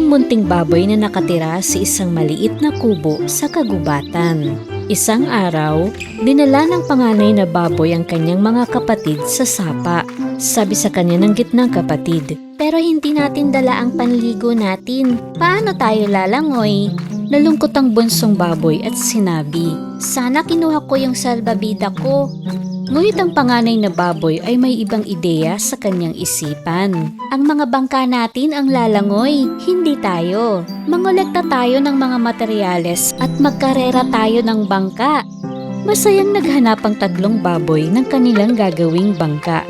munting baboy na nakatira sa isang maliit na kubo sa kagubatan. Isang araw, dinala ng panganay na baboy ang kanyang mga kapatid sa sapa. Sabi sa kanya ng gitnang kapatid, Pero hindi natin dala ang panligo natin. Paano tayo lalangoy? nalungkot ang bunsong baboy at sinabi. Sana kinuha ko yung salbabida ko. Ngunit ang panganay na baboy ay may ibang ideya sa kanyang isipan. Ang mga bangka natin ang lalangoy, hindi tayo. Mangolekta tayo ng mga materyales at magkarera tayo ng bangka. Masayang naghanap ang tatlong baboy ng kanilang gagawing bangka.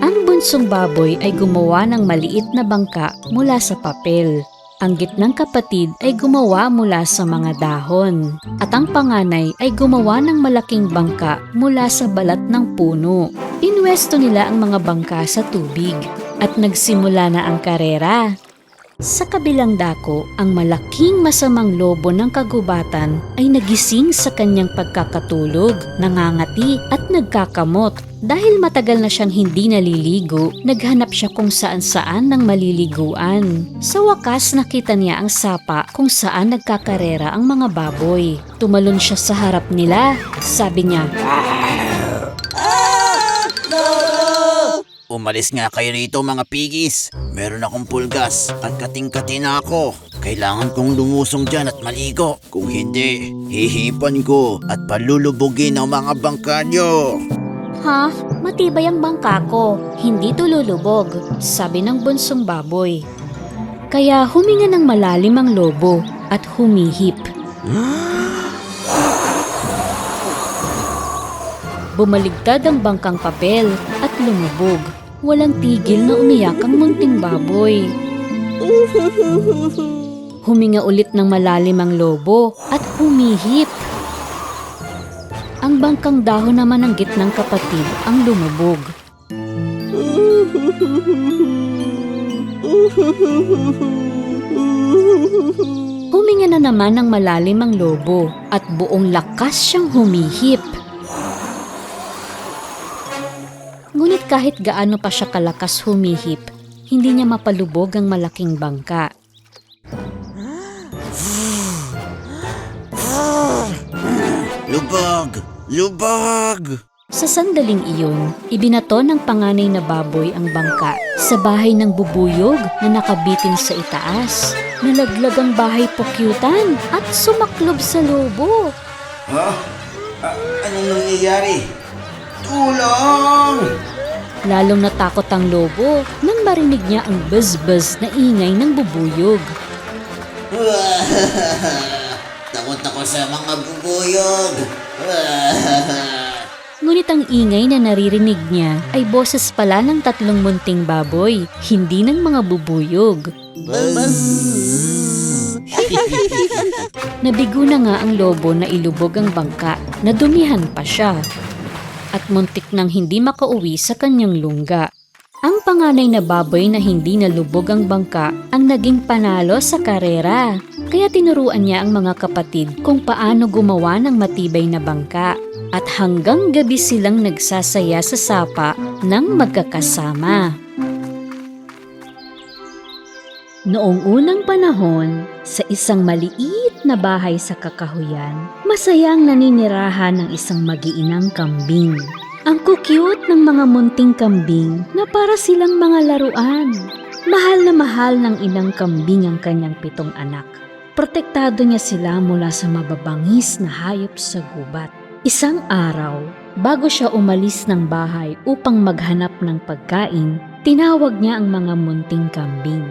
Ang bunsong baboy ay gumawa ng maliit na bangka mula sa papel. Ang gitnang kapatid ay gumawa mula sa mga dahon. At ang panganay ay gumawa ng malaking bangka mula sa balat ng puno. Inwesto nila ang mga bangka sa tubig at nagsimula na ang karera. Sa kabilang dako, ang malaking masamang lobo ng kagubatan ay nagising sa kanyang pagkakatulog, nangangati at nagkakamot. Dahil matagal na siyang hindi naliligo, naghanap siya kung saan-saan ng maliliguan. Sa wakas nakita niya ang sapa kung saan nagkakarera ang mga baboy. Tumalon siya sa harap nila. Sabi niya, Umalis nga kayo rito mga pigis. Meron akong pulgas at kating-kati na ako. Kailangan kong lumusong dyan at maligo. Kung hindi, hihipan ko at palulubugin ang mga bangka nyo. Ha? Matibay ang bangka ko. Hindi tululubog. sabi ng bunsong baboy. Kaya huminga ng malalim ang lobo at humihip. Bumaligtad ang bangkang papel at lumubog. Walang tigil na umiyak ang munting baboy. Huminga ulit ng malalim ang lobo at humihip. Ang bangkang dahon naman ng gitnang kapatid ang lumubog. Huminga na naman ng malalim ang lobo at buong lakas siyang humihip. Ngunit kahit gaano pa siya kalakas humihip, hindi niya mapalubog ang malaking bangka. Lubog! Lubog! Sa sandaling iyon, ibinato ng panganay na baboy ang bangka sa bahay ng bubuyog na nakabitin sa itaas. Nalaglag ang bahay pukyutan at sumaklob sa lobo. Ha? Anong nangyayari? Tulong! Lalong natakot ang lobo nang marinig niya ang buzz-buzz na ingay ng bubuyog. Takot ako sa mga bubuyog. Ngunit ang ingay na naririnig niya ay boses pala ng tatlong munting baboy, hindi ng mga bubuyog. Nabigo na nga ang lobo na ilubog ang bangka, nadumihan pa siya. At muntik nang hindi makauwi sa kanyang lungga. Ang panganay na baboy na hindi nalubog ang bangka ang naging panalo sa karera. Kaya tinuruan niya ang mga kapatid kung paano gumawa ng matibay na bangka. At hanggang gabi silang nagsasaya sa sapa ng magkakasama. Noong unang panahon, sa isang maliit na bahay sa kakahuyan, masayang naninirahan ng isang mag-iinang kambing. Ang kukyut ng mga munting kambing na para silang mga laruan. Mahal na mahal ng inang kambing ang kanyang 7 anak. Protektado niya sila mula sa mababangis na hayop sa gubat. Isang araw, bago siya umalis ng bahay upang maghanap ng pagkain, tinawag niya ang mga munting kambing.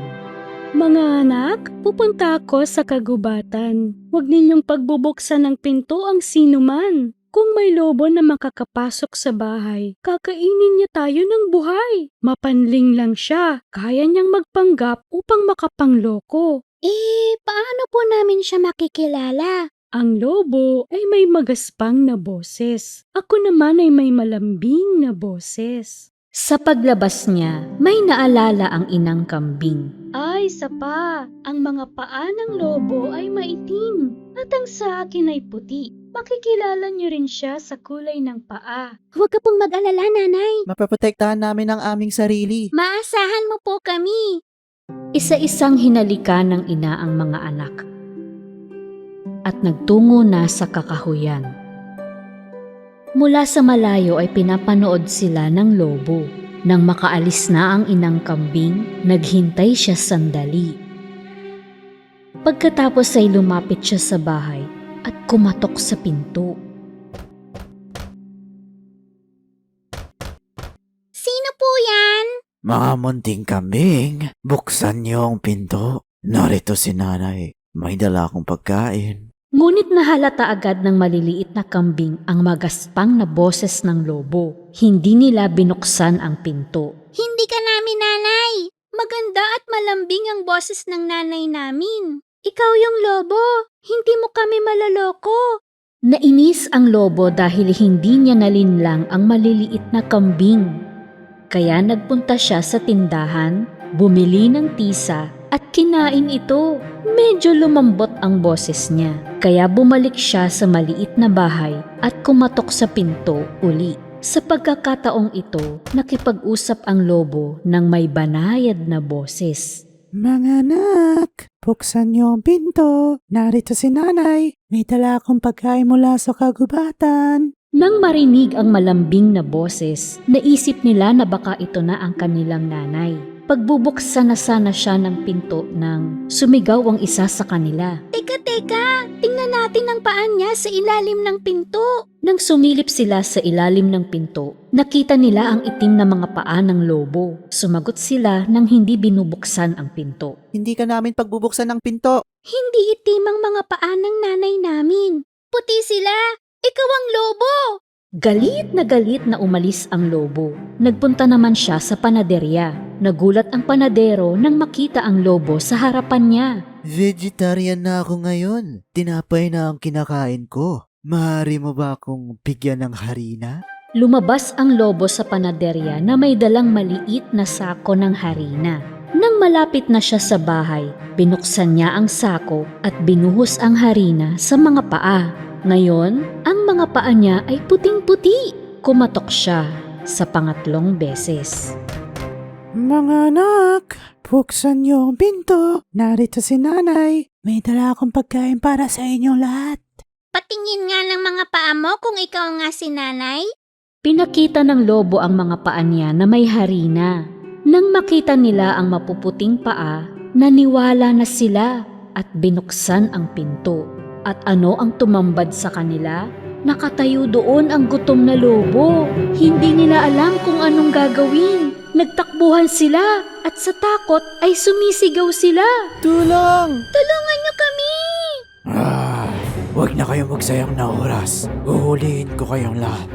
Mga anak, pupunta ako sa kagubatan. Huwag ninyong pagbubuksan ng pinto ang sinuman. Kung may lobo na makakapasok sa bahay, kakainin niya tayo ng buhay. Mapanling lang siya, kaya niyang magpanggap upang makapangloko. Paano po namin siya makikilala? Ang lobo ay may magaspang na boses. Ako naman ay may malambing na boses. Sa paglabas niya, may naalala ang inang kambing. Ay, sapa! Ang mga paa ng lobo ay maitim at ang sa akin ay puti. Makikilala niyo rin siya sa kulay ng paa. Huwag ka pong mag-alala, nanay. Mapaprotektahan namin ang aming sarili. Maasahan mo po kami. Isa-isang hinalika ng ina ang mga anak at nagtungo na sa kakahuyan. Mula sa malayo ay pinapanood sila ng lobo. Nang makaalis na ang inang kambing, naghintay siya sandali. Pagkatapos ay lumapit siya sa bahay at kumatok sa pinto. Sino po yan? Mga munting kambing, buksan niyo ang pinto. Narito si nanay. May dala akong pagkain. Ngunit nahalata agad ng maliliit na kambing ang magaspang na boses ng lobo. Hindi nila binuksan ang pinto. Hindi ka namin nanay. Maganda at malambing ang boses ng nanay namin. Ikaw yung lobo. Hindi mo kami malaloko. Nainis ang lobo dahil hindi niya nalinlang ang maliliit na kambing. Kaya nagpunta siya sa tindahan, bumili ng tisa at kinain ito. Medyo lumambot ang boses niya, kaya bumalik siya sa maliit na bahay at kumatok sa pinto uli. Sa pagkakataong ito, nakipag-usap ang lobo ng may banayad na boses. Mga anak, buksan niyo ang pinto. Narito si nanay. May dala akong pagkain mula sa kagubatan. Nang marinig ang malambing na boses, naisip nila na baka ito na ang kanilang nanay. Pagbubuksan na sana siya ng pinto nang sumigaw ang isa sa kanila. Teka, tingnan natin ang paan niya sa ilalim ng pinto. Nang sumilip sila sa ilalim ng pinto, nakita nila ang itim na mga paa ng lobo. Sumagot sila nang hindi binubuksan ang pinto. Hindi ka namin pagbubuksan ng pinto. Hindi itim ang mga paa ng nanay namin. Puti sila. Ikaw ang lobo. Galit na umalis ang lobo. Nagpunta naman siya sa panaderya. Nagulat ang panadero nang makita ang lobo sa harapan niya. Vegetarian na ako ngayon. Tinapay na ang kinakain ko. Maaari mo ba akong bigyan ng harina? Lumabas ang lobo sa panaderya na may dalang maliit na sako ng harina. Nang malapit na siya sa bahay, binuksan niya ang sako at binuhos ang harina sa mga paa. Ngayon, ang mga paa niya ay puting-puti. Kumatok siya sa pangatlong beses. Mga anak, buksan niyo ang pinto. Narito si nanay. May dala akong pagkain para sa inyong lahat. Patingin nga ng mga paa mo kung ikaw nga si nanay. Pinakita ng lobo ang mga paa niya na may harina. Nang makita nila ang mapuputing paa, naniwala na sila at binuksan ang pinto. At ano ang tumambad sa kanila? Nakatayo doon ang gutom na lobo. Hindi nila alam kung anong gagawin. Nagtakbuhan sila at sa takot ay sumisigaw sila. Tulong! Tulungan niyo kami! Huwag na kayong magsayang na oras. Uhulihin ko kayong lahat.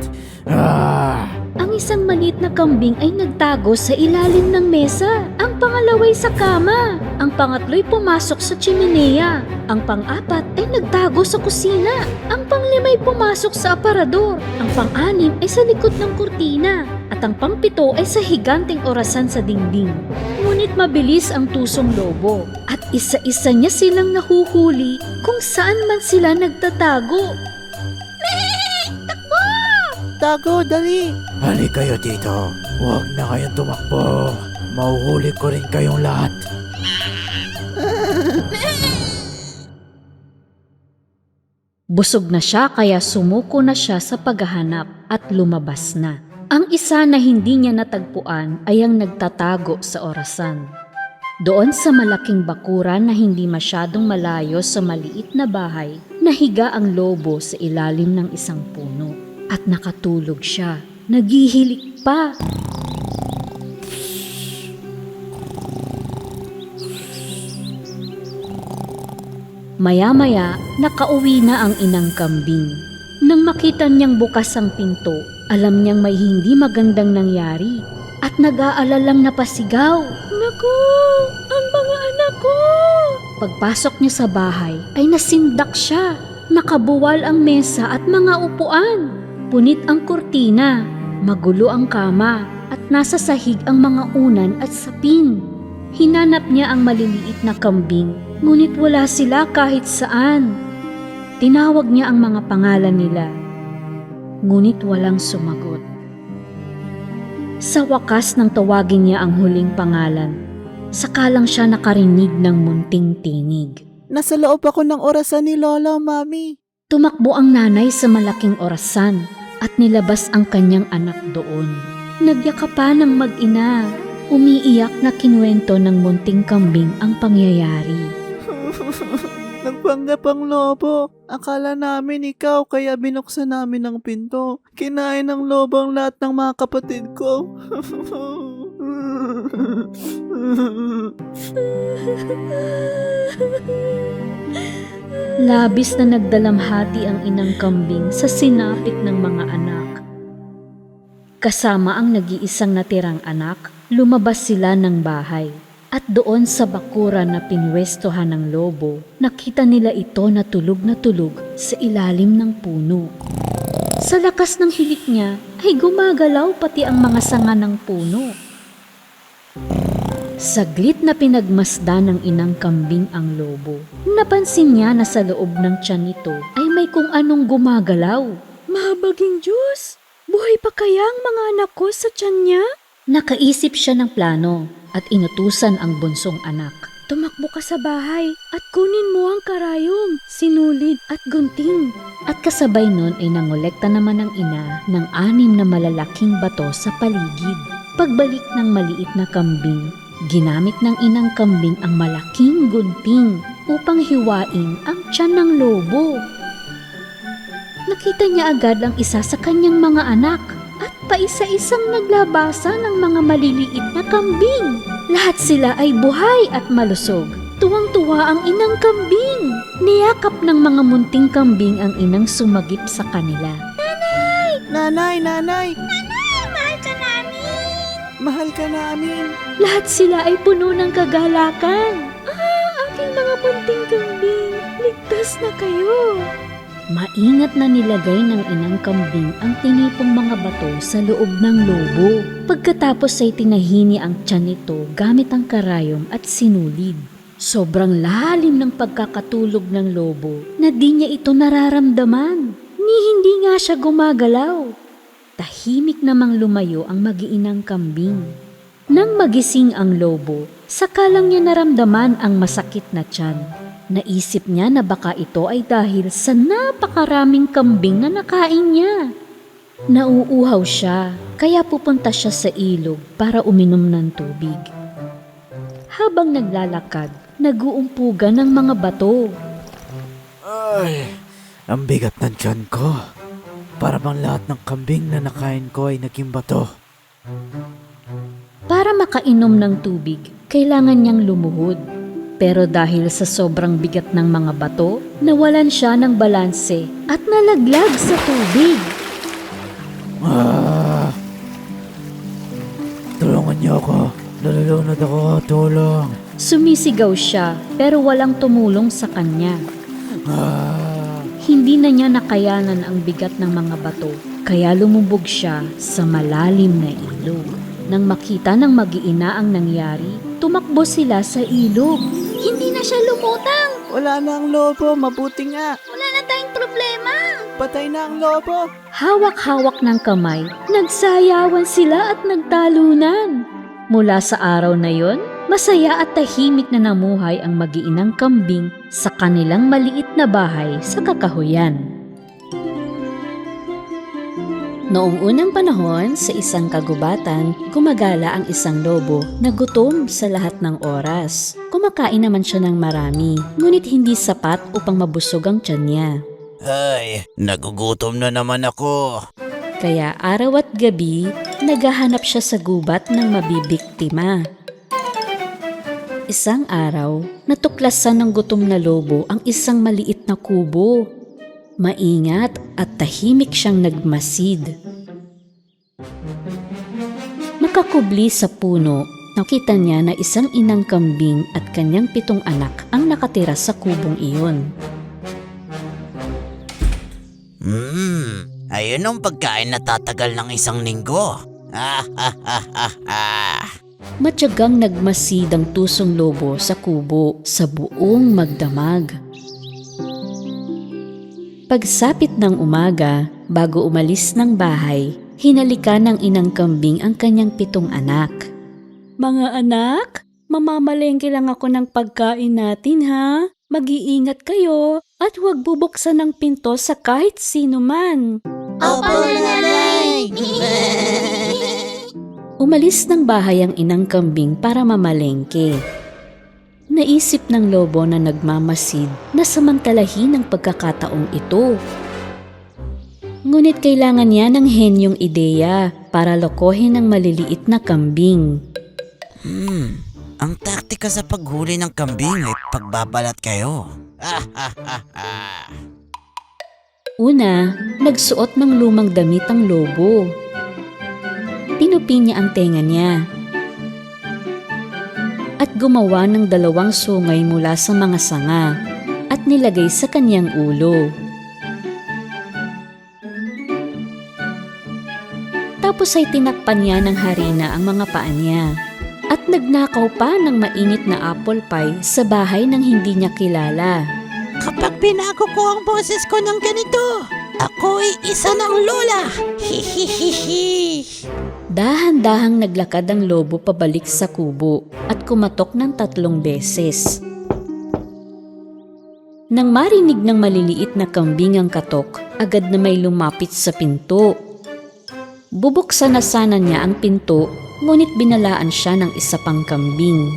Ang isang maliit na kambing ay nagtago sa ilalim ng mesa. Ang pangalaway sa kama. Ang pangatlo'y pumasok sa tsiminea. Ang pang-apat ay nagtago sa kusina. Ang panglima'y pumasok sa aparador. Ang pang-anim ay sa likod ng kurtina. At ang pang-pito ay sa higanteng orasan sa dingding. Ngunit mabilis ang tusong lobo. At isa-isa niya silang nahuhuli kung saan man sila nagtatago. Tago, dali! Halik kayo dito. Huwag na kayong tumakbo. Mauhuli ko rin kayong lahat. Busog na siya kaya sumuko na siya sa paghahanap at lumabas na. Ang isa na hindi niya natagpuan ay ang nagtatago sa orasan. Doon sa malaking bakuran na hindi masyadong malayo sa maliit na bahay, nahiga ang lobo sa ilalim ng isang puno. At nakatulog siya. Naghihilik pa. Maya-maya, nakauwi na ang inang kambing. Nang makita niyang bukas ang pinto, alam niyang may hindi magandang nangyari. At nag-aalalang napasigaw. Naku! Ang mga anak ko! Pagpasok niya sa bahay, ay nasindak siya. Nakabuwal ang mesa at mga upuan. Punit ang kurtina, magulo ang kama, at nasa sahig ang mga unan at sapin. Hinanap niya ang maliliit na kambing, ngunit wala sila kahit saan. Tinawag niya ang mga pangalan nila, ngunit walang sumagot. Sa wakas nang tawagin niya ang huling pangalan, Saka lang siya nakarinig ng munting tinig. Nasa loob ako ng orasan ni Lola, Mami. Tumakbo ang nanay sa malaking orasan at nilabas ang kanyang anak doon. Nagyakapan ng mag-ina. Umiiyak na kinuwento ng munting kambing ang pangyayari. Nagpanggap ang lobo. Akala namin ikaw kaya binuksan namin ang pinto. Kinain ng lobo ang lahat ng mga kapatid ko. Labis na nagdalamhati ang inang kambing sa sinapit ng mga anak. Kasama ang nag-iisang natirang anak, lumabas sila ng bahay. At doon sa bakuran na pinwestohan ng lobo, nakita nila ito na tulog sa ilalim ng puno. Sa lakas ng hilik niya ay gumagalaw pati ang mga sanga ng puno. Saglit na pinagmasdan ng inang kambing ang lobo. Napansin niya na sa loob ng tiyan nito ay may kung anong gumagalaw. Mahabaging Diyos! Buhay pa kaya ang mga anak ko sa tiyan niya? Nakaisip siya ng plano at inutusan ang bunsong anak. Tumakbo ka sa bahay at kunin mo ang karayom, sinulid at gunting. At kasabay nun ay nangolekta naman ng ina ng 6 na malalaking bato sa paligid. Pagbalik ng maliit na kambing, ginamit ng inang kambing ang malaking gunting upang hiwain ang tiyan ng lobo. Nakita niya agad ang isa sa kanyang mga anak at paisa-isang naglabasa ng mga maliliit na kambing. Lahat sila ay buhay at malusog. Tuwang-tuwa ang inang kambing. Niyakap ng mga munting kambing ang inang sumagip sa kanila. Nanay! Nanay, mahal ka namin! Mahal ka namin! Lahat sila ay puno ng kagalakan. Aking mga munting kambing, ligtas na kayo. Maingat na nilagay ng inang kambing ang tinipong mga bato sa loob ng lobo. Pagkatapos ay tinahini ang tiyan nito gamit ang karayom at sinulid. Sobrang lalim ng pagkakatulog ng lobo na di niya ito nararamdaman. Ni hindi nga siya gumagalaw. Tahimik namang lumayo ang mag-iinang kambing. Nang magising ang lobo, saka lang niya naramdaman ang masakit na tiyan. Naisip niya na baka ito ay dahil sa napakaraming kambing na nakain niya. Nauuhaw siya, kaya pupunta siya sa ilog para uminom ng tubig. Habang naglalakad, nag-uumpugan ng mga bato. Ay, ang bigat ng tiyan ko. Para bang lahat ng kambing na nakain ko ay naging bato. Para makainom ng tubig, kailangan niyang lumuhod. Pero dahil sa sobrang bigat ng mga bato, nawalan siya ng balanse at nalaglag sa tubig. Tulungan niyo ako. Nalulunod ako. Tulong. Sumisigaw siya pero walang tumulong sa kanya. Hindi na niya nakayanan ang bigat ng mga bato, kaya lumubog siya sa malalim na ilog. Nang makita ng mag-iina ang nangyari, tumakbo sila sa ilog. Hindi na siya lumutang! Wala na ang lobo. Mabuti nga. Wala na tayong problema! Patay na ang lobo. Hawak-hawak ng kamay, nagsayawan sila at nagtalunan. Mula sa araw na yon, masaya at tahimik na namuhay ang mag-iinang kambing sa kanilang maliit na bahay sa kakahuyan. Noong unang panahon, sa isang kagubatan, gumagala ang isang lobo na gutom sa lahat ng oras. Kumakain naman siya ng marami, ngunit hindi sapat upang mabusog ang tiyan niya. Ay, nagugutom na naman ako. Kaya araw at gabi, naghahanap siya sa gubat ng mabibiktima. Isang araw, natuklasan ng gutom na lobo ang isang maliit na kubo. Maingat at tahimik siyang nagmasid. Nakakubli sa puno, nakita niya na isang inang kambing at kanyang 7 anak ang nakatira sa kubong iyon. Ayun ang pagkain na tatagal ng 1 linggo. Matyagang nagmasid ang tusong lobo sa kubo sa buong magdamag. Pagsapit ng umaga, bago umalis ng bahay, hinalikan ng inang kambing ang kanyang 7 anak. Mga anak, Mamamalengke lang ako ng pagkain natin, ha? Mag-iingat kayo at huwag bubuksan ng pinto sa kahit sino man. Opo, Nanay! Umalis ng bahay ang inang kambing para mamalengke. Naisip ng lobo na nagmamasid na samantalahin ang pagkakataong ito. Ngunit kailangan niya ng henyong ideya para lokohin ang maliliit na kambing. Ang taktika sa paghuli ng kambing ay pagbabalat kayo. Una, nagsuot ng lumang damit ang lobo. Tinupi niya ang tenga niya at gumawa ng 2 sungay mula sa mga sanga at nilagay sa kanyang ulo. Tapos ay tinakpan niya ng harina ang mga paa niya at nagnakaw pa ng mainit na apple pie sa bahay ng hindi niya kilala. Kapag binago ko ang boses ko ng ganito, ako'y isa ng lola. Hihihihi. Dahan-dahang naglakad ang lobo pabalik sa kubo at kumatok ng 3 beses. Nang marinig ng maliliit na kambing ang katok, agad na may lumapit sa pinto. Bubuksan na sana niya ang pinto, ngunit binalaan siya ng isa pang kambing.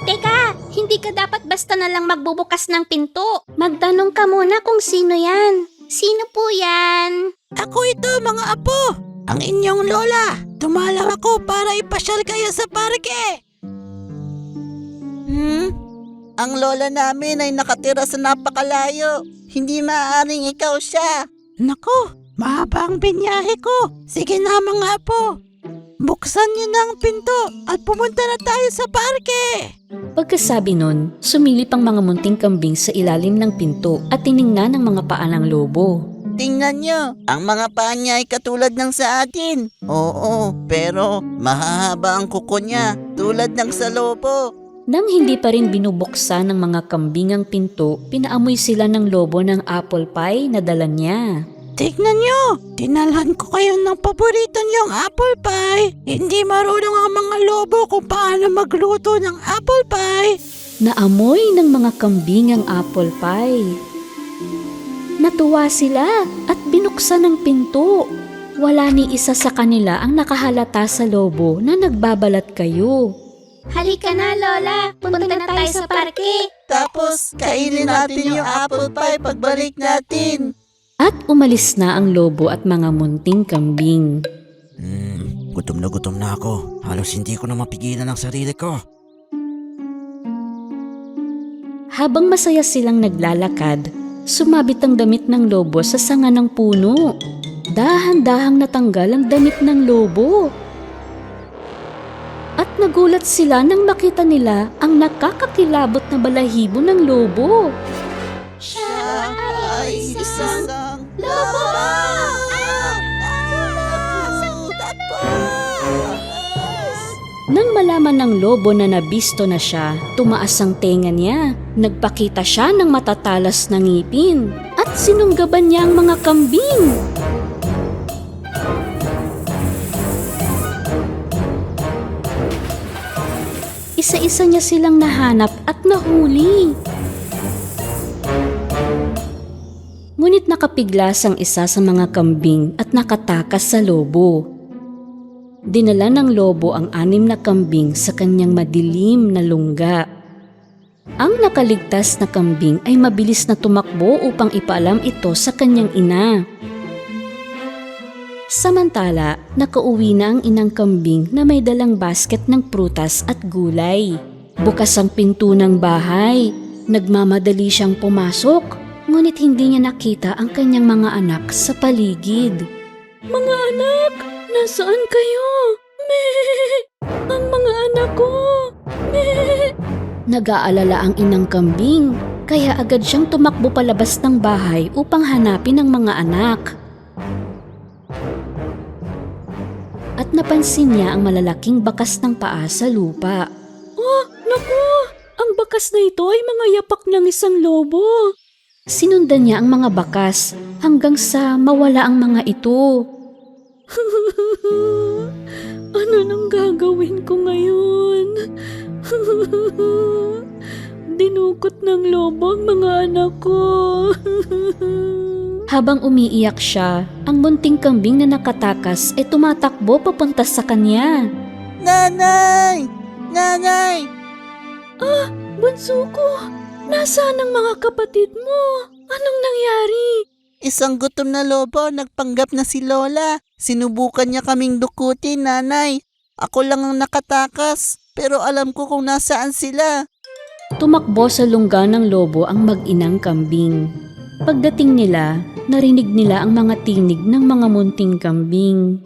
Teka, hindi ka dapat basta na lang magbubukas ng pinto. Magtanong ka muna kung sino yan. Sino po yan? Ako ito, mga apo. Ang inyong lola. Tumalaw ako para ipasyal kayo sa parke. Ang lola namin ay nakatira sa napakalayo. Hindi maaaring ikaw siya. Naku, mahaba ang binyahe ko. Sige na, mga apo. Buksan niyo na ang pinto at pumunta na tayo sa parke. Pagkasabi nun, sumilip ang mga munting kambing sa ilalim ng pinto at tiningnan ang mga paa ng lobo. Tingnan niyo, ang mga paa niya ay katulad ng sa atin. Oo, pero mahahaba ang kuko niya tulad ng sa lobo. Nang hindi pa rin binubuksan ng mga kambing ang pinto, pinaamoy sila ng lobo ng apple pie na dala niya. Tignan niyo, dinalhan ko kayo ng paborito niyong apple pie. Hindi marunong ang mga lobo kung paano magluto ng apple pie. Naamoy ng mga kambing ang apple pie. Natuwa sila at binuksan ang pinto. Wala ni isa sa kanila ang nakahalata sa lobo na nagbabalat kayo. Halika na, Lola. Punta na tayo sa parke. Tapos, kainin natin yung apple pie pagbalik natin. At umalis na ang lobo at mga munting kambing. Gutom na ako. Halos hindi ko na mapigilan ang sarili ko. Habang masaya silang naglalakad, sumabit ang damit ng lobo sa sanga ng puno. Dahan-dahang natanggal ang damit ng lobo. At nagulat sila nang makita nila ang nakakakilabot na balahibo ng lobo. Siya ay isang Lobo! Nang malaman ng lobo na nabisto na siya, tumaas ang tenga niya. Nagpakita siya ng matatalas na ngipin at sinunggaban niya ang mga kambing. Isa-isa niya silang nahanap at nahuli. Ngunit nakapiglas ang isa sa mga kambing at nakatakas sa lobo. Dinala ng lobo ang 6 na kambing sa kanyang madilim na lungga. Ang nakaligtas na kambing ay mabilis na tumakbo upang ipaalam ito sa kanyang ina. Samantala, nakauwi na ang inang kambing na may dalang basket ng prutas at gulay. Bukas ang pinto ng bahay. Nagmamadali siyang pumasok, ngunit hindi niya nakita ang kanyang mga anak sa paligid. Mga anak, nasaan kayo? Ang mga anak ko! Nag-aalala ang inang kambing, kaya agad siyang tumakbo palabas ng bahay upang hanapin ang mga anak. At napansin niya ang malalaking bakas ng paa sa lupa. Oh, naku! Ang bakas na ito ay mga yapak ng isang lobo. Sinundan niya ang mga bakas hanggang sa mawala ang mga ito. Ano nang gagawin ko ngayon? Dinukot ng lobo ang mga anak ko. Habang umiiyak siya, ang munting kambing na nakatakas ay tumatakbo papunta sa kanya. Nanay! Nanay! Bunso ko, nasaan ang mga kapatid mo? Anong nangyari? Isang gutom na lobo nagpanggap na si Lola. Sinubukan niya kaming dukutin, nanay. Ako lang ang nakatakas, pero alam ko kung nasaan sila. Tumakbo sa lungga ng lobo ang mag-inang kambing. Pagdating nila, narinig nila ang mga tinig ng mga munting kambing.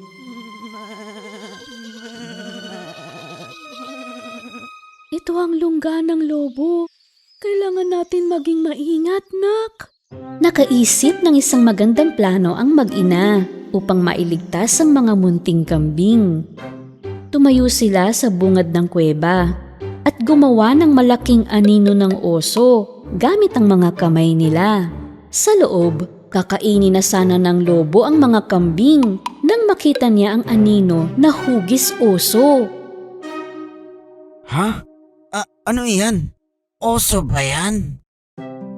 Ito ang lungga ng lobo. Kailangan natin maging maingat, nak. Nakaisip ng isang magandang plano ang mag-ina upang mailigtas ang mga munting kambing. Tumayo sila sa bungad ng kuweba at gumawa ng malaking anino ng oso gamit ang mga kamay nila. Sa loob, kakainin na sana ng lobo ang mga kambing nang makita niya ang anino na hugis oso. Ha? Ano yan? Oso ba yan?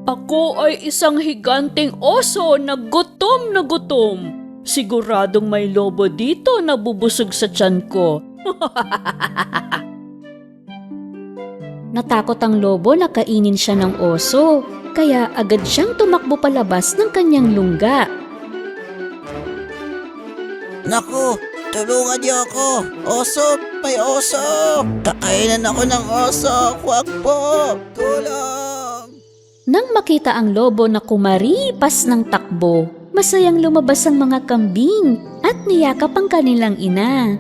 Ako ay isang higanting oso na gutom na gutom. Siguradong may lobo dito na bubusog sa tiyan ko. Natakot ang lobo na kainin siya ng oso, kaya agad siyang tumakbo palabas ng kanyang lungga. Naku, tulungan niyo ako. Oso, may oso. Kakainan ako ng oso. Huwag po. Tulong. Nang makita ang lobo na kumaripas ng takbo, masayang lumabas ang mga kambing at niyakap ang kanilang ina.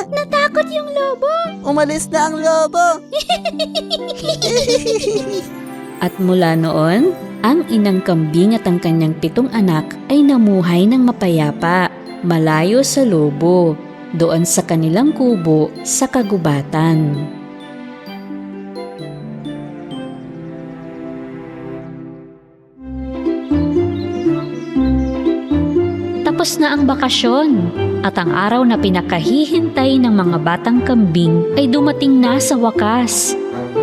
Natakot yung lobo. Umalis na ang lobo. At mula noon, ang inang kambing at ang kanyang 7 anak ay namuhay ng mapayapa, malayo sa lobo, doon sa kanilang kubo sa kagubatan. Tapos na ang bakasyon at ang araw na pinakahihintay ng mga batang kambing ay dumating na sa wakas.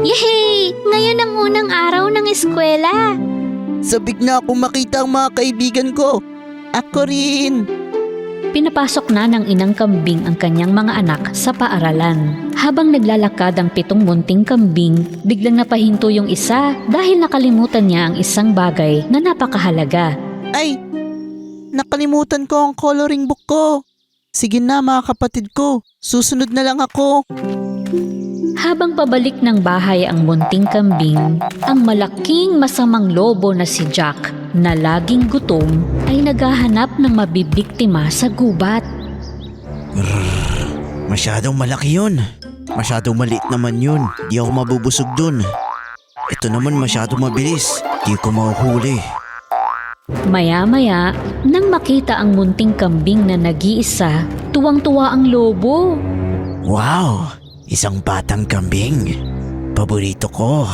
Yehey! Ngayon ang unang araw ng eskwela. Sabik na akong makita ang mga kaibigan ko. Ako rin. Pinapasok na ng inang kambing ang kanyang mga anak sa paaralan. Habang naglalakad ang 7 munting kambing, biglang napahinto yung isa dahil nakalimutan niya ang isang bagay na napakahalaga. Ay, nakalimutan ko ang coloring book ko. Sige na mga kapatid ko, susunod na lang ako. Habang pabalik ng bahay ang munting kambing, ang malaking masamang lobo na si Jack na laging gutom ay naghahanap ng mabibiktima sa gubat. Masyadong malaki yun. Masyadong maliit naman yun. Di ako mabubusog dun. Ito naman masyadong mabilis. Di ko mahuhuli. Maya-maya, nang makita ang munting kambing na nag-iisa, tuwang-tuwa ang lobo. Wow! Isang batang kambing. Paborito ko.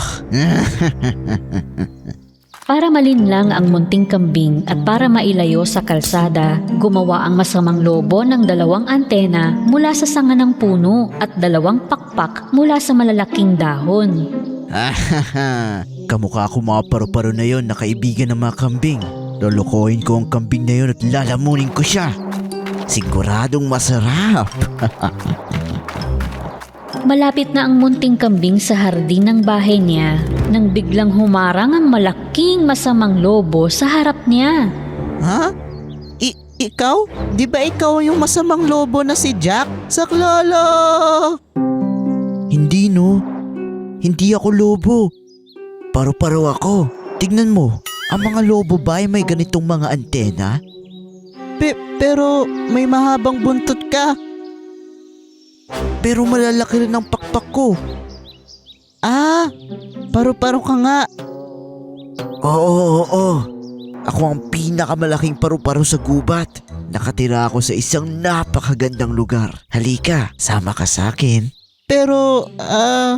Para malinlang ang munting kambing at para mailayo sa kalsada, gumawa ang masamang lobo ng 2 antena mula sa sanga ng puno at 2 pakpak mula sa malalaking dahon. Kamukha ko mga paru-paro na yon na kaibigan ng mga kambing. Lolokohin ko ang kambing na yon at lalamunin ko siya. Siguradong masarap. Malapit na ang munting kambing sa hardin ng bahay niya nang biglang humarang ang malaking masamang lobo sa harap niya. Ha? Ikaw? Di ba ikaw yung masamang lobo na si Jack? Saklolo! Hindi no. Hindi ako lobo. Paru-paro ako. Tignan mo, ang mga lobo ba ay may ganitong mga antena? Pero may mahabang buntot ka. Pero malalaki rin ang pakpak ko. Ah, paru-paro ka nga. Oo. Ako ang pinakamalaking paru-paro sa gubat. Nakatira ako sa isang napakagandang lugar. Halika, sama ka sa akin. Pero,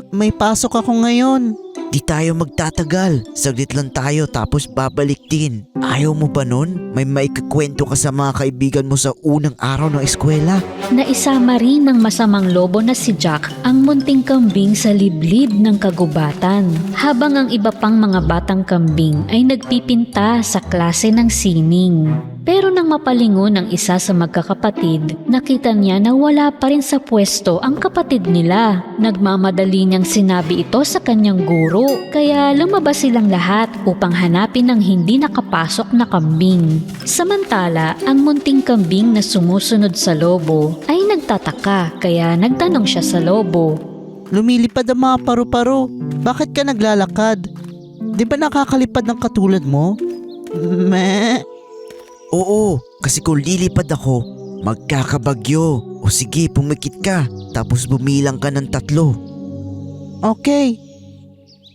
may pasok ako ngayon. Di tayo magtatagal. Saglit lang tayo tapos babalik din. Ayaw mo ba nun? May maikakwento ka sa mga kaibigan mo sa unang araw ng eskwela? Naisama rin ng masamang lobo na si Jack ang munting kambing sa liblib ng kagubatan, habang ang iba pang mga batang kambing ay nagpipinta sa klase ng sining. Pero nang mapalingon ang isa sa magkakapatid, nakita niya na wala pa rin sa pwesto ang kapatid nila. Nagmamadali niyang sinabi ito sa kanyang guro, kaya lumabas silang lahat upang hanapin ang hindi nakapasok na kambing. Samantala, ang munting kambing na sumusunod sa lobo ay nagtataka, kaya nagtanong siya sa lobo. Lumilipad ang mga paru-paro. Bakit ka naglalakad? Di ba nakakalipad ng katulad mo? Meh. Oo, kasi kung lilipad ako, magkakabagyo. O sige, pumikit ka, tapos bumilang ka ng 3. Okay.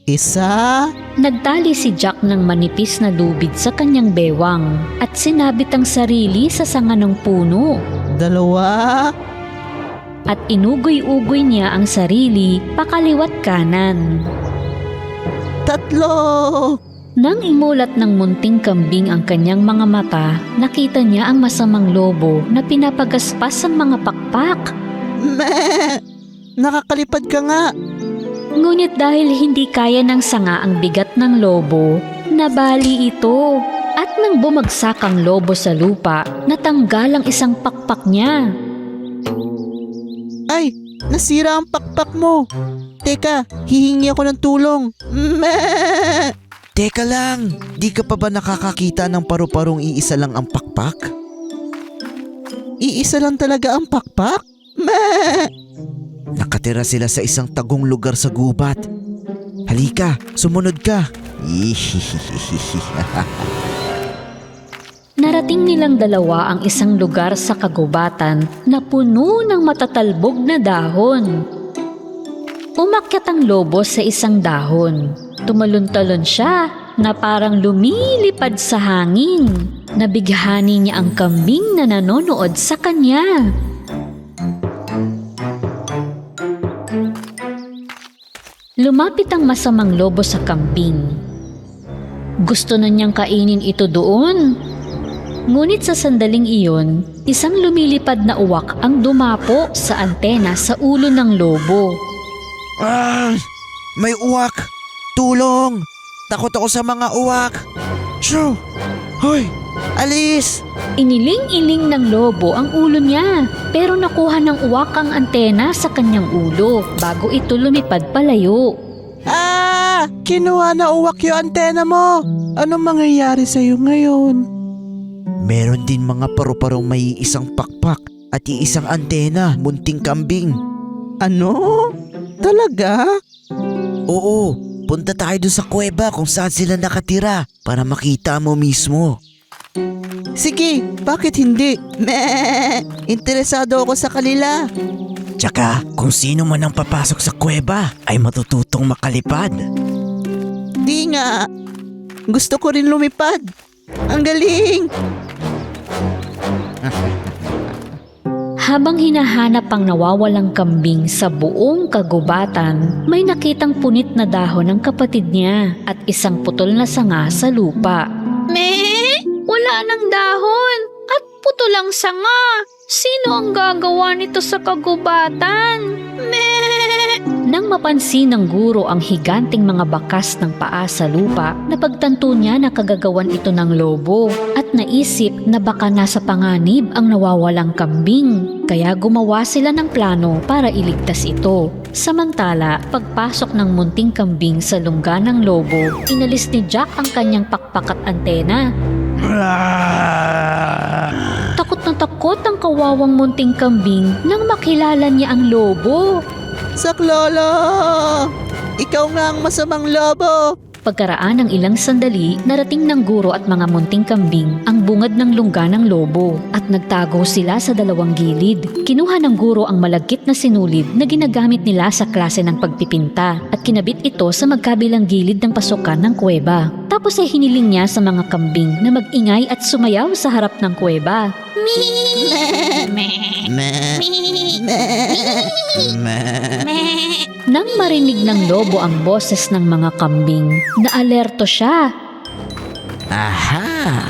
1. Nagtali si Jack ng manipis na lubid sa kanyang bewang at sinabit ang sarili sa sanga ng puno. 2. At inugoy-ugoy niya ang sarili pakaliwat kanan. 3. Nang imulat ng munting kambing ang kanyang mga mata, nakita niya ang masamang lobo na pinapagaspas ang mga pakpak. Meh. Nakakalipad ka nga. Ngunit dahil hindi kaya ng sanga ang bigat ng lobo, nabali ito. At nang bumagsak ang lobo sa lupa, natanggal ang isang pakpak niya. Ay, nasira ang pakpak mo. Teka, hihingi ako ng tulong. Meh. Teka lang, di ka pa ba nakakakita ng paru-parong iisa lang ang pakpak? Iisa lang talaga ang pakpak? Meh. Nakatira sila sa isang tagong lugar sa gubat. Halika, sumunod ka. Narating nilang dalawa ang isang lugar sa kagubatan na puno ng matatalbog na dahon. Umakyat ang lobo sa isang dahon. Tumalon-talon siya na parang lumilipad sa hangin. Nabighani niya ang kambing na nanonood sa kanya. Lumapit ang masamang lobo sa kambing. Gusto na niyang kainin ito doon. Ngunit sa sandaling iyon, isang lumilipad na uwak ang dumapo sa antena sa ulo ng lobo. Ah, may uwak! Tulong! Takot ako sa mga uwak! Shoo! Hoy! Alis! Iniling-iling ng lobo ang ulo niya, pero nakuha ng uwak ang antena sa kanyang ulo bago ito lumipad palayo. Ah! Kinuha na uwak yung antena mo. Anong mangyayari sa'yo ngayon? Meron din mga paru-parong may isang pakpak at iisang antena, munting kambing. Ano? Talaga? Oo, punta tayo dun sa kuweba kung saan sila nakatira para makita mo mismo. Sige, bakit hindi? Meh! Interesado ako sa kanila. Tsaka, kung sino man ang papasok sa kuweba ay matututong makalipad. Di nga. Gusto ko rin lumipad. Ang galing! Habang hinahanap ang nawawalang kambing sa buong kagubatan, may nakitang punit na dahon ng kapatid niya at isang putol na sanga sa lupa. Meh? Wala nang dahon at putol ang sanga. Sino ang gagawa nito sa kagubatan? Meh! Nang mapansin ng guro ang higanting mga bakas ng paa sa lupa, napagtanto niya na kagagawan ito ng lobo at naisip na baka nasa panganib ang nawawalang kambing. Kaya gumawa sila ng plano para iligtas ito. Samantala, pagpasok ng munting kambing sa lungga ng lobo, inalis ni Jack ang kanyang pakpak at antena. Takot na takot ang kawawang munting kambing nang makilala niya ang lobo. Saklolo! Ikaw nga ang masamang lobo! Pagkaraan ng ilang sandali, narating ng guro at mga munting kambing ang bungad ng lungga ng lobo at nagtago sila sa dalawang gilid. Kinuha ng guro ang malagkit na sinulid na ginagamit nila sa klase ng pagpipinta at kinabit ito sa magkabilang gilid ng pasukan ng kuweba. Tapos Tapos ay hiniling niya sa mga kambing na mag-ingay at sumayaw sa harap ng kuweba. Nang marinig ng lobo ang boses ng mga kambing, naalerto siya. Aha!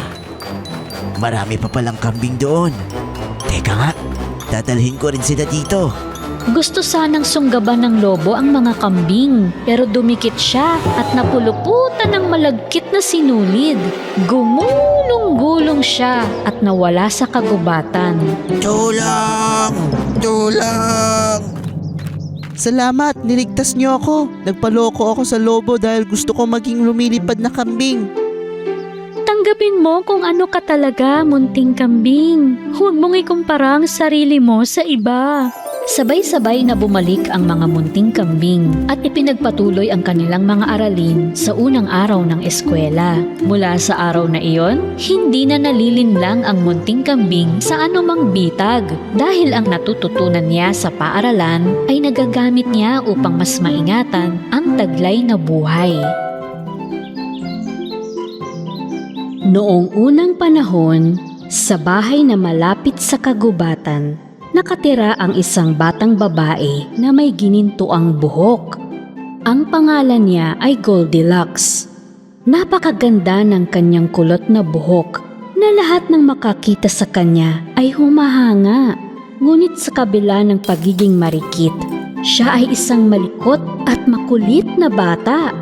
Marami pa palang kambing doon. Teka nga, dadalhin ko rin sila dito. Gusto sanang sunggaban ng lobo ang mga kambing, pero dumikit siya at napuluputan ng malagkit na sinulid. Gumulong-gulong siya at nawala sa kagubatan. Tulang! Tulang! Salamat, niligtas niyo ako. Nagpaloko ako sa lobo dahil gusto ko maging lumilipad na kambing. Tanggapin mo kung ano ka talaga, munting kambing. Huwag mong ikumpara ang sarili mo sa iba. Sabay-sabay na bumalik ang mga munting kambing at ipinagpatuloy ang kanilang mga aralin sa unang araw ng eskwela. Mula sa araw na iyon, hindi na nalilinlang ang munting kambing sa anumang bitag dahil ang natututunan niya sa paaralan ay nagagamit niya upang mas maingatan ang taglay na buhay. Noong unang panahon, sa bahay na malapit sa kagubatan, nakatira ang isang batang babae na may ginintuang buhok. Ang pangalan niya ay Goldilocks. Napakaganda ng kanyang kulot na buhok na lahat ng makakita sa kanya ay humahanga. Ngunit sa kabila ng pagiging marikit, siya ay isang malikot at makulit na bata.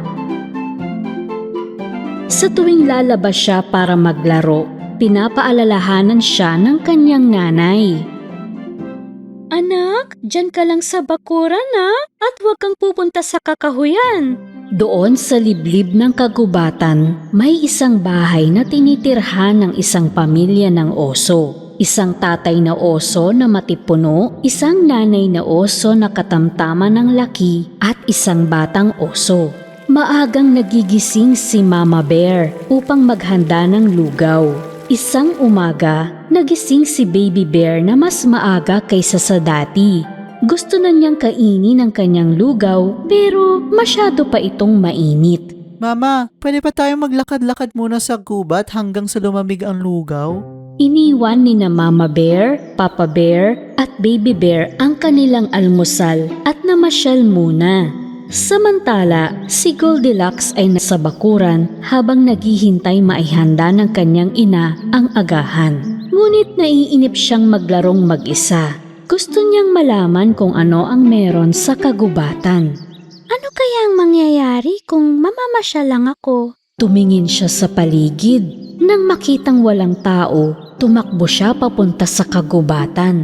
Sa tuwing lalabas siya para maglaro, pinapaalalahanan siya ng kanyang nanay. Anak, dyan ka lang sa bakuran at huwag kang pupunta sa kakahuyan. Doon sa liblib ng kagubatan, may isang bahay na tinitirhan ng isang pamilya ng oso. Isang tatay na oso na matipuno, isang nanay na oso na katamtaman ng laki, at isang batang oso. Maagang nagigising si Mama Bear upang maghanda ng lugaw. Isang umaga, nagising si Baby Bear na mas maaga kaysa sa dati. Gusto na niyang kainin ang kanyang lugaw pero masyado pa itong mainit. Mama, pwede pa tayong maglakad-lakad muna sa gubat hanggang sa lumamig ang lugaw? Iniwan ni na Mama Bear, Papa Bear at Baby Bear ang kanilang almusal at namasyal muna. Samantala, si Goldilocks ay nasa bakuran habang naghihintay maihanda ng kanyang ina ang agahan. Ngunit naiinip siyang maglarong mag-isa. Gusto niyang malaman kung ano ang meron sa kagubatan. Ano kaya ang mangyayari kung mamamasyal lang ako? Tumingin siya sa paligid. Nang makitang walang tao, tumakbo siya papunta sa kagubatan.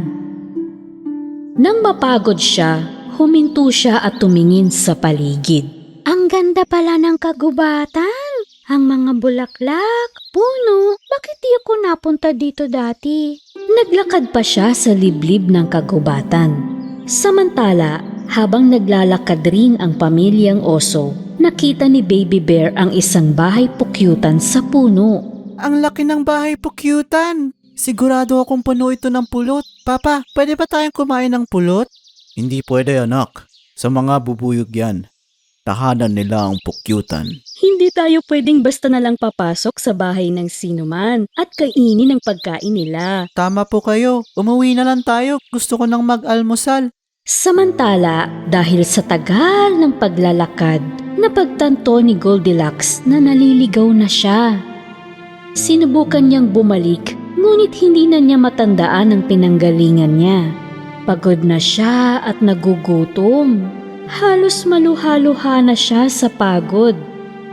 Nang mapagod siya, huminto siya at tumingin sa paligid. Ang ganda pala ng kagubatan. Ang mga bulaklak, puno, bakit di ako napunta dito dati? Naglakad pa siya sa liblib ng kagubatan. Samantala, habang naglalakad rin ang pamilyang oso, nakita ni Baby Bear ang isang bahay pukyutan sa puno. Ang laki ng bahay pukyutan. Sigurado akong puno ito ng pulot. Papa, pwede ba tayong kumain ng pulot? Hindi pwede anak. Sa mga bubuyog yan. Tahanan nila ang pukyutan. Hindi tayo pwedeng basta na lang papasok sa bahay ng sinuman at kainin ang pagkain nila. Tama po kayo. Umuwi na lang tayo. Gusto ko nang mag-almusal. Samantala, dahil sa tagal ng paglalakad, napagtanto ni Goldilocks na naliligaw na siya. Sinubukan niyang bumalik, ngunit hindi na niya matandaan ang pinanggalingan niya. Pagod na siya at nagugutom. Halos maluha-luha na siya sa pagod.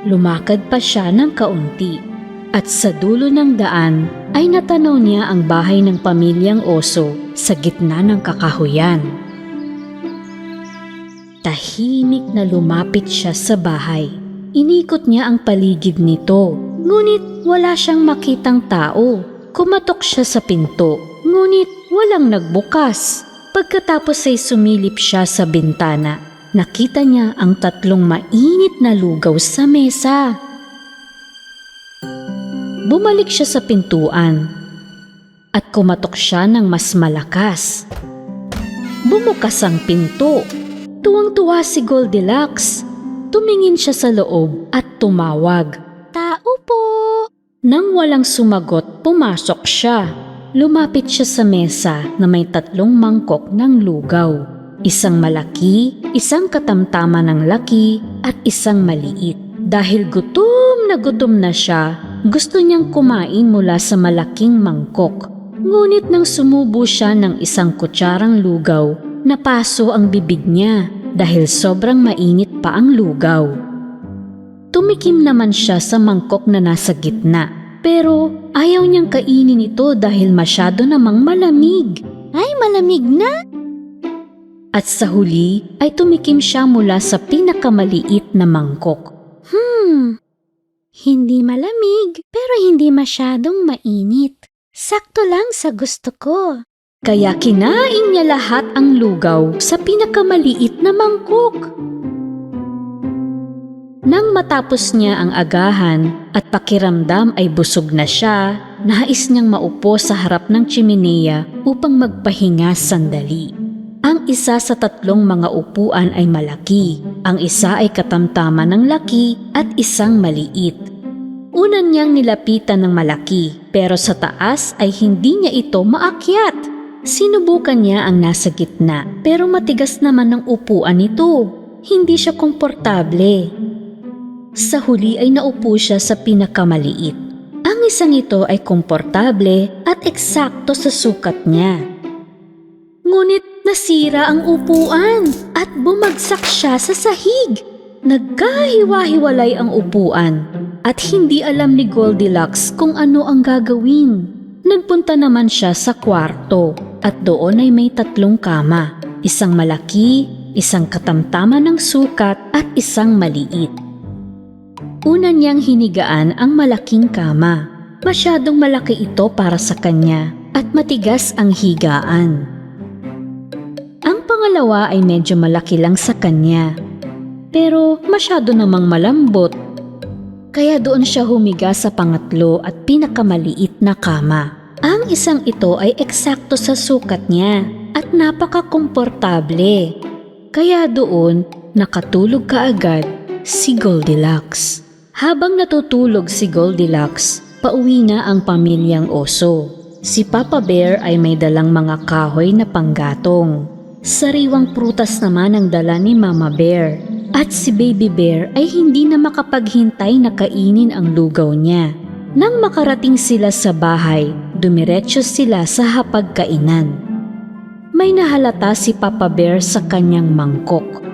Lumakad pa siya ng kaunti. At sa dulo ng daan ay natanaw niya ang bahay ng pamilyang oso sa gitna ng kakahuyan. Tahimik na lumapit siya sa bahay. Inikot niya ang paligid nito, ngunit wala siyang makitang tao. Kumatok siya sa pinto, ngunit walang nagbukas. Pagkatapos ay sumilip siya sa bintana. Nakita niya ang 3 mainit na lugaw sa mesa. Bumalik siya sa pintuan at kumatok siya ng mas malakas. Bumukas ang pinto. Tuwang-tuwa si Goldilocks. Tumingin siya sa loob at tumawag. Tao Nang walang sumagot, pumasok siya. Lumapit siya sa mesa na may 3 mangkok ng lugaw. Isang malaki, isang katamtaman ng laki, at isang maliit. Dahil gutom na siya, gusto niyang kumain mula sa malaking mangkok. Ngunit nang sumubo siya ng isang kutsarang lugaw, napaso ang bibig niya dahil sobrang mainit pa ang lugaw. Tumikim naman siya sa mangkok na nasa gitna, pero ayaw niyang kainin ito dahil masyado namang malamig. Ay, malamig na! At sa huli ay tumikim siya mula sa pinakamaliit na mangkok. Hindi malamig pero hindi masyadong mainit. Sakto lang sa gusto ko. Kaya kinain niya lahat ang lugaw sa pinakamaliit na mangkok. Nang matapos niya ang agahan at pakiramdam ay busog na siya, nais niyang maupo sa harap ng tsimeneya upang magpahinga sandali. Ang isa sa 3 mga upuan ay malaki, ang isa ay katamtaman ng laki at isang maliit. Una niyang nilapitan ng malaki pero sa taas ay hindi niya ito maakyat. Sinubukan niya ang nasa gitna pero matigas naman ang upuan nito. Hindi siya komportable. Sa huli ay naupo siya sa pinakamaliit. Ang isang ito ay komportable at eksakto sa sukat niya. Ngunit nasira ang upuan at bumagsak siya sa sahig. Nagkahiwa-hiwalay ang upuan at hindi alam ni Goldilocks kung ano ang gagawin. Nagpunta naman siya sa kwarto at doon ay may 3 kama. Isang malaki, isang katamtaman ng sukat at isang maliit. Una niyang hinigaan ang malaking kama. Masyadong malaki ito para sa kanya at matigas ang higaan. Ang pangalawa ay medyo malaki lang sa kanya, pero masyado namang malambot. Kaya doon siya humiga sa pangatlo at pinakamaliit na kama. Ang isang ito ay eksakto sa sukat niya at napaka-komportable. Kaya doon nakatulog kaagad si Goldilocks. Habang natutulog si Goldilocks, pauwi na ang pamilyang oso. Si Papa Bear ay may dalang mga kahoy na panggatong. Sariwang prutas naman ang dala ni Mama Bear. At si Baby Bear ay hindi na makapaghintay na kainin ang lugaw niya. Nang makarating sila sa bahay, dumiretso sila sa hapagkainan. May nahalata si Papa Bear sa kanyang mangkok.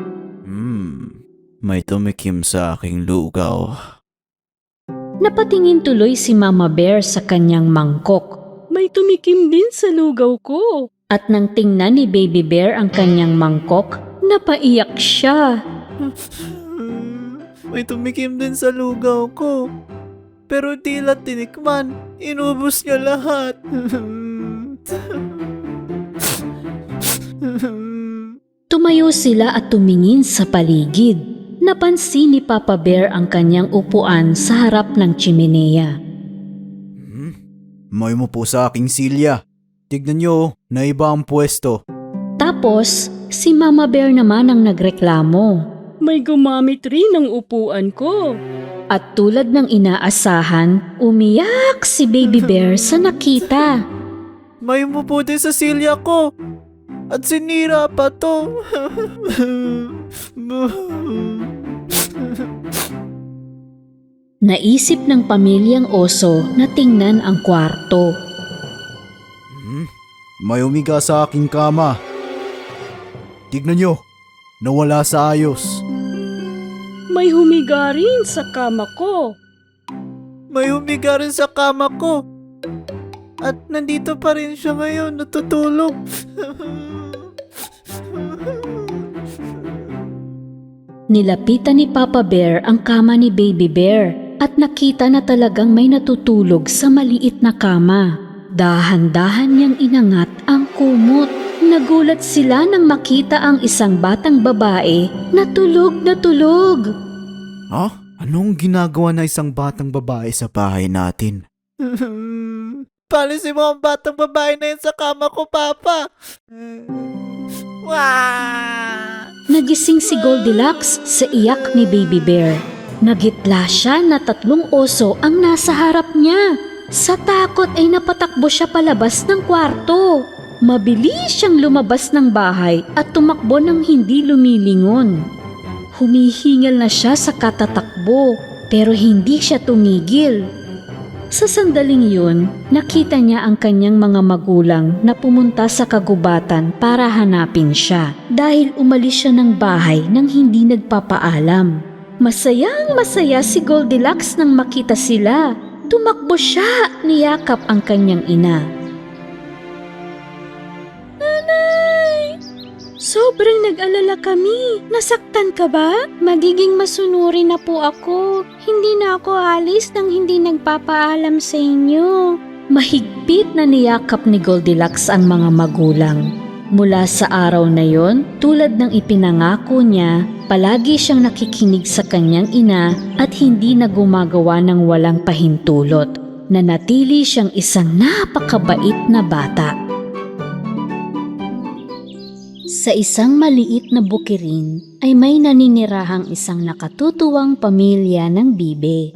May tumikim sa aking lugaw. Napatingin tuloy si Mama Bear sa kanyang mangkok. May tumikim din sa lugaw ko. At nang tingnan ni Baby Bear ang kanyang mangkok, napaiyak siya. May tumikim din sa lugaw ko. Pero tila tinikman. Inubos niya lahat. Tumayo sila at tumingin sa paligid. Napansin ni Papa Bear ang kanyang upuan sa harap ng tsimeneya. May umupo sa aking silya. Tignan niyo, naiba ang pwesto. Tapos, si Mama Bear naman ang nagreklamo. May gumamit rin ng upuan ko. At tulad ng inaasahan, umiyak si Baby Bear sa nakita. May umupo din sa silya ko. At sinira pa to. Naisip ng pamilyang oso na tingnan ang kwarto. May umiga sa aking kama. Tignan nyo, nawala sa ayos. May humiga rin sa kama ko. May umiga rin sa kama ko. At nandito pa rin siya ngayon, natutulog. Nilapitan ni Papa Bear ang kama ni Baby Bear at nakita na talagang may natutulog sa maliit na kama. Dahan-dahan niyang inangat ang kumot. Nagulat sila nang makita ang isang batang babae na tulog na tulog. Anong ginagawa na isang batang babae sa bahay natin? Palisin mo ang batang babae na yun sa kama ko, Papa. Nagising si Goldilocks sa iyak ni Baby Bear. Nagitla siya na 3 oso ang nasa harap niya. Sa takot ay napatakbo siya palabas ng kwarto. Mabilis siyang lumabas ng bahay at tumakbo ng hindi lumilingon. Humihingal na siya sa katatakbo pero hindi siya tumigil. Sa sandaling yun, nakita niya ang kanyang mga magulang na pumunta sa kagubatan para hanapin siya dahil umalis siya ng bahay nang hindi nagpapaalam. Masayang masaya si Goldilocks nang makita sila. Tumakbo siya, niyakap ang kanyang ina. Nanay! Sobrang nag-alala kami. Nasaktan ka ba? Magiging masunuri na po ako. Hindi na ako alis nang hindi nagpapaalam sa inyo. Mahigpit na niyakap ni Goldilocks ang mga magulang. Mula sa araw na yon, tulad ng ipinangako niya, palagi siyang nakikinig sa kanyang ina at hindi na gumagawa ng walang pahintulot. Nanatili siyang isang napakabait na bata. Sa isang maliit na bukirin ay may naninirahang isang nakatutuwang pamilya ng bibe.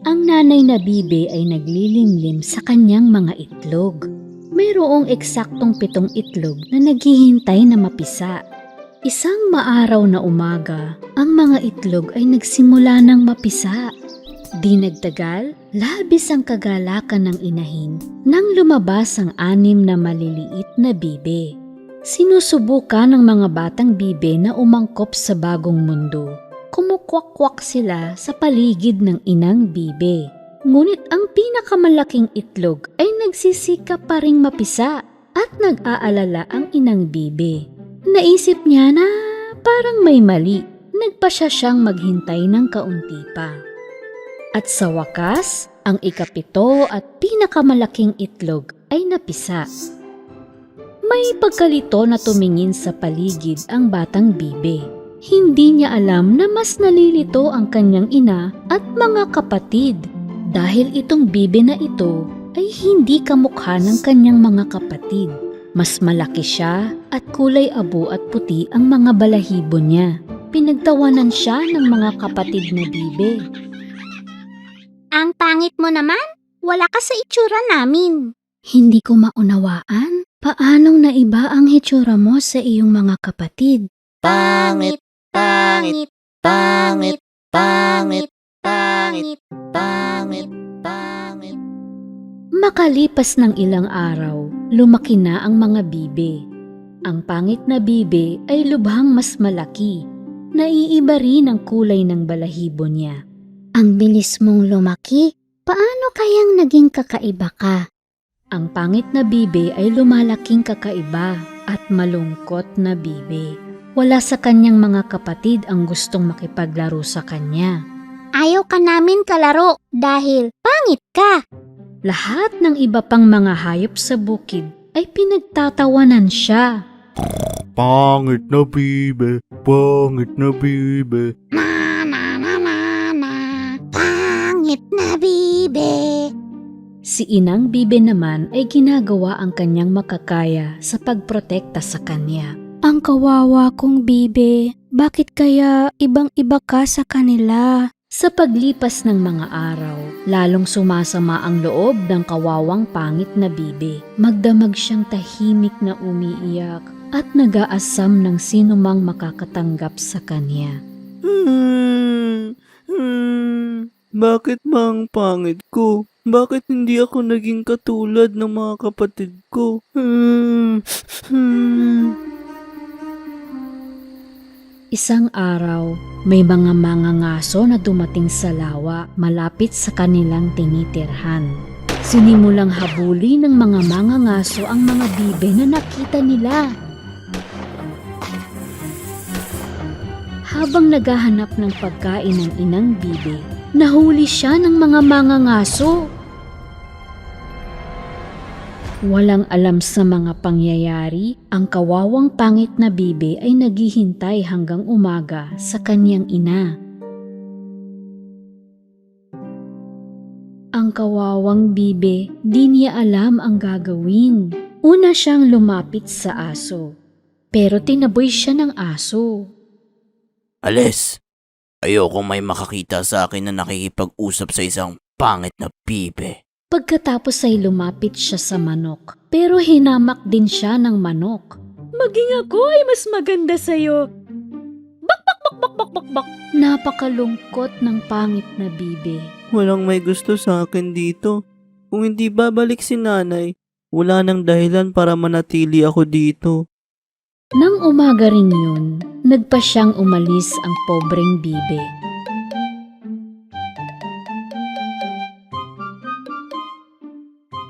Ang nanay na bibe ay naglilimlim sa kanyang mga itlog. Mayroong eksaktong 7 itlog na naghihintay na mapisa. Isang maaraw na umaga, ang mga itlog ay nagsimula ng mapisa. Di nagtagal, labis ang kagalakan ng inahin nang lumabas ang 6 na maliliit na bibe. Sinusubukan ng mga batang bibe na umangkop sa bagong mundo. Kumukwak-kwak sila sa paligid ng inang bibe. Ngunit ang pinakamalaking itlog ay nagsisikap pa ring mapisa at nag-aalala ang inang bibe. Naisip niya na parang may mali. Nagpasya siyang maghintay ng kaunti pa. At sa wakas, ang ika-7 at pinakamalaking itlog ay napisa. May pagkalito na tumingin sa paligid ang batang bibe. Hindi niya alam na mas nalilito ang kanyang ina at mga kapatid dahil itong bibe na ito ay hindi kamukha ng kanyang mga kapatid. Mas malaki siya at kulay abo at puti ang mga balahibo niya. Pinagtawanan siya ng mga kapatid na bibe. Ang pangit mo naman. Wala ka sa itsura namin. Hindi ko maunawaan. Paanong naiba ang hitsura mo sa iyong mga kapatid? Pangit, pangit, pangit, pangit, pangit, pangit, pangit. Makalipas ng ilang araw, lumaki na ang mga bibe. Ang pangit na bibe ay lubhang mas malaki. Naiiba rin ang kulay ng balahibo niya. Ang bilis mong lumaki. Paano kayang naging kakaiba ka? Ang pangit na bibe ay lumalaking kakaiba at malungkot na bibe. Wala sa kanyang mga kapatid ang gustong makipaglaro sa kanya. Ayaw ka namin kalaro dahil pangit ka. Lahat ng iba pang mga hayop sa bukid ay pinagtatawanan siya. Pangit na bibe, pangit na bibe. Pangit na bibe. Si Inang Bibe naman ay ginagawa ang kanyang makakaya sa pagprotekta sa kanya. Ang kawawa kong bibe, bakit kaya ibang-iba ka sa kanila? Sa paglipas ng mga araw, lalong sumasama ang loob ng kawawang pangit na bibe. Magdamag siyang tahimik na umiiyak at nag-aasam ng sinumang makakatanggap sa kanya. Bakit mang pangit ko? Bakit hindi ako naging katulad ng mga kapatid ko? Isang araw, may mga mangangaso na dumating sa lawa malapit sa kanilang tinitirhan. Sinimulang habuli ng mga mangangaso ang mga bibe na nakita nila. Habang naghahanap ng pagkain ng inang bibe, nahuli siya ng mga mangangaso. Walang alam sa mga pangyayari, ang kawawang pangit na bibe ay naghihintay hanggang umaga sa kanyang ina. Ang kawawang bibe, di niya alam ang gagawin. Una siyang lumapit sa aso, pero tinaboy siya ng aso. Alis! Ayoko may makakita sa akin na nakikipag-usap sa isang pangit na bibe. Pagkatapos ay lumapit siya sa manok, pero hinamak din siya ng manok. Maging ako ay mas maganda sa'yo. Bak, bak, bak, bak, bak, bak, bak. Napakalungkot ng pangit na bibe. Walang may gusto sa akin dito. Kung hindi babalik si nanay, wala nang dahilan para manatili ako dito. Nang umaga rin yun, nagpa siyang umalis ang pobreng bibe.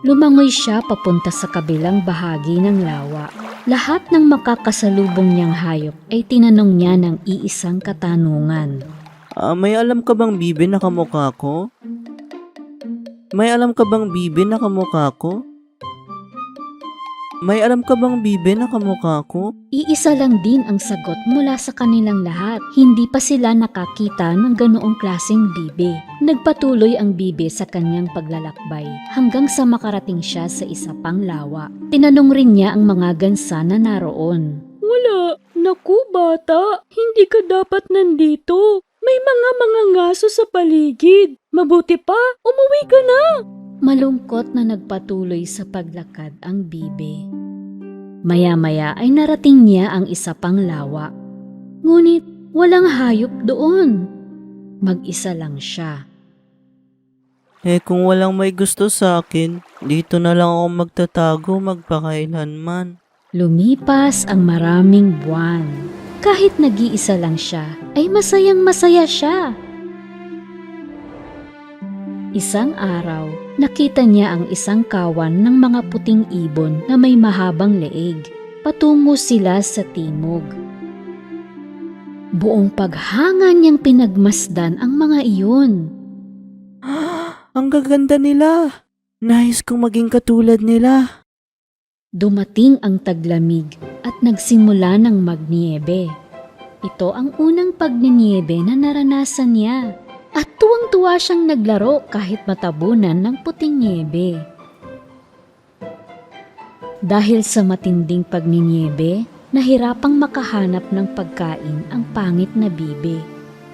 Lumangoy siya papunta sa kabilang bahagi ng lawa. Lahat ng makakasalubong niyang hayop ay tinanong niya ng iisang katanungan. May alam ka bang bibe na kamukha ko? May alam ka bang bibe na kamukha ko? May alam ka bang bibe na kamukha ko? Iisa lang din ang sagot mula sa kanilang lahat. Hindi pa sila nakakita ng ganoong klaseng bibe. Nagpatuloy ang bibe sa kanyang paglalakbay hanggang sa makarating siya sa isa pang lawa. Tinanong rin niya ang mga gansa na naroon. Wala. Naku bata, hindi ka dapat nandito. May mga ngaso sa paligid. Mabuti pa, umuwi ka na. Malungkot na nagpatuloy sa paglakad ang bibe. Maya-maya ay narating niya ang isa pang lawa. Ngunit walang hayop doon. Mag-isa lang siya. Kung walang may gusto sa akin, dito na lang ako magtatago magpakailanman. Lumipas ang maraming buwan. Kahit nag-iisa lang siya, ay masayang masaya siya. Isang araw, nakita niya ang isang kawan ng mga puting ibon na may mahabang leeg. Patungo sila sa timog. Buong paghanga niyang pinagmasdan ang mga iyon. Ang gaganda nila! Nais kong maging katulad nila. Dumating ang taglamig at nagsimula ng magniebe. Ito ang unang pagninyebe na naranasan niya. At tuwang-tuwa siyang naglaro kahit matabunan ng puting niebe. Dahil sa matinding pagninyebe, nahirapang makahanap ng pagkain ang pangit na bibe.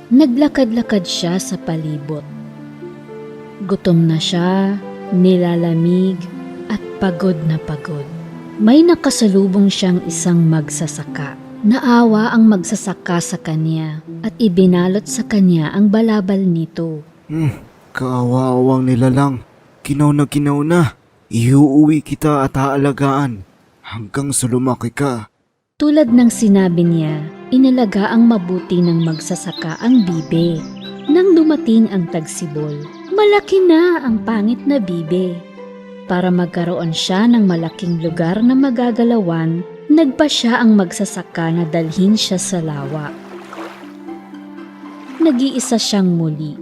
Naglakad-lakad siya sa palibot. Gutom na siya, nilalamig, at pagod na pagod. May nakasalubong siyang isang magsasaka. Naawa ang magsasaka sa kanya at ibinalot sa kanya ang balabal nito. Kaawawang nila lang. Kinaw na. Iuuwi kita at aalagaan hanggang sa lumaki ka. Tulad ng sinabi niya, inalaga ang mabuti ng magsasaka ang bibe. Nang dumating ang tagsibol, malaki na ang pangit na bibe. Para magkaroon siya ng malaking lugar na magagalawan, nagpa siya ang magsasaka na dalhin siya sa lawa. Nag-iisa siyang muli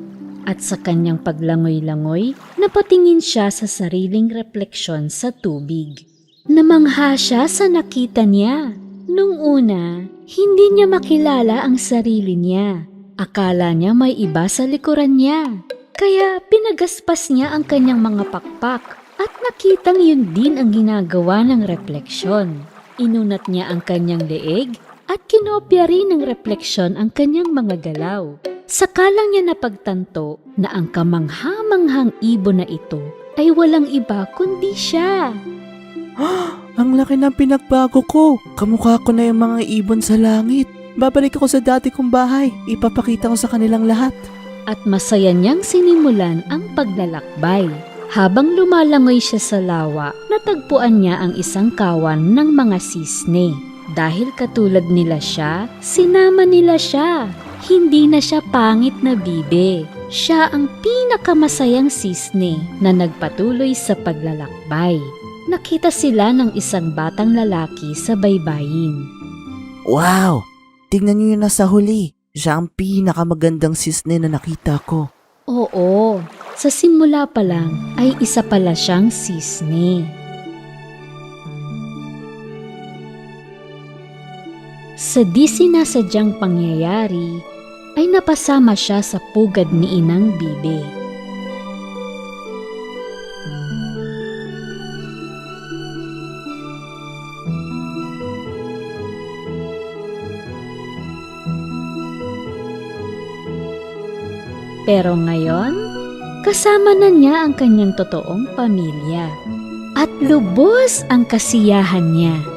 at sa kanyang paglangoy-langoy, napatingin siya sa sariling refleksyon sa tubig. Namangha siya sa nakita niya. Nung una, hindi niya makilala ang sarili niya. Akala niya may iba sa likuran niya. Kaya pinagaspas niya ang kanyang mga pakpak at nakitang yun din ang ginagawa ng refleksyon. Inunat niya ang kanyang leeg at kinopya rin ng refleksyon ang kanyang mga galaw. Saka lang niya napagtanto na ang kamangha-manghang ibon na ito ay walang iba kundi siya. Ang laki ng pinagbago ko. Kamukha ko na yung mga ibon sa langit. Babalik ako sa dati kong bahay. Ipapakita ko sa kanilang lahat. At masaya niyang sinimulan ang paglalakbay. Habang lumalangoy siya sa lawa, natagpuan niya ang isang kawan ng mga sisne. Dahil katulad nila siya, sinama nila siya. Hindi na siya pangit na bibe. Siya ang pinakamasayang sisne na nagpatuloy sa paglalakbay. Nakita sila ng isang batang lalaki sa baybayin. Wow! Tingnan niyo yun nasa huli. Siya ang pinakamagandang sisne na nakita ko. Oo, sa simula pa lang ay isa pala siyang sisne. Sa di sinasadyang pangyayari, ay napasama siya sa pugad ni Inang Bibe. Pero ngayon, kasama na niya ang kanyang totoong pamilya. At lubos ang kasiyahan niya.